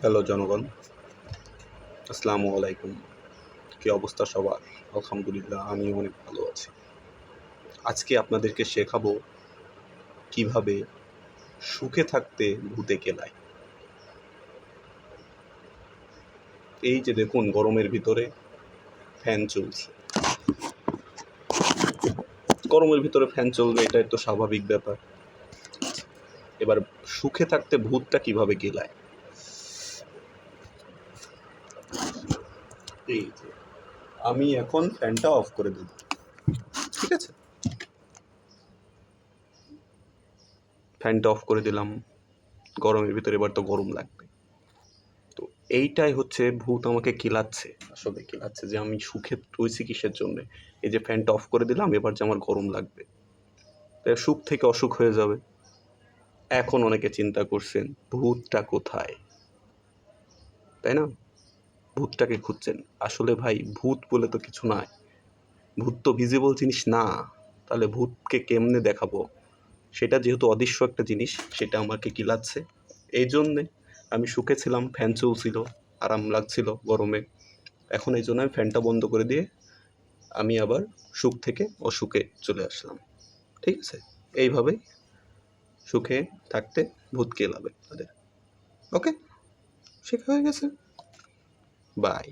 Hello জনগণ, আসসালামু আলাইকুম। কী অবস্থা সবার? আলহামদুলিল্লাহ, আমি অনেক ভালো আছি। আজকে আপনাদেরকে শেখাবো কিভাবে সুখে থাকতে ভূতে কেলায়। এই যে দেখুন, গরমের ভিতরে ফ্যান চলছে। গরমের ভিতরে ফ্যান চলবে, এটাই তো স্বাভাবিক ব্যাপার। এবার সুখে থাকতে ভূতটা কিভাবে কেলায়, এই যে আমি এখন ফ্যানটা অফ করে দেব, ঠিক আছে? ফ্যানটা অফ করে দিলাম। গরমের ভিতরে এবার তো গরম লাগবে। তো এইটাই হচ্ছে ভূত আমাকে কিলাচ্ছে, আসলে কিলাচ্ছে যে আমি সুখে রয়েছি কিসের জন্যে। এই যে ফ্যানটা অফ করে দিলাম, এবার যে আমার গরম লাগবে, তাই সুখ থেকে অসুখ হয়ে যাবে। এখন অনেকে চিন্তা করছেন ভূতটা কোথায়, তাই না? ভূতটাকে খুঁজছেন। আসলে ভাই, ভূত বলে তো কিছু নাই। ভূত তো ভিজিবল জিনিস না। তাহলে ভূতকে কেমনে দেখাবো? সেটা যেহেতু অদৃশ্য একটা জিনিস, সেটা আমাকে কিলাচ্ছে। এই জন্যে আমি সুখে ছিলাম, ফ্যান চলছিল, আরাম লাগছিল গরমে। এখন এই জন্য আমি ফ্যানটা বন্ধ করে দিয়ে আমি আবার সুখ থেকে অসুখে চলে আসলাম, ঠিক আছে? এইভাবেই সুখে থাকতে ভূত কেলাবে তাদের। ওকে, শেখা হয়ে গেছে। বাই।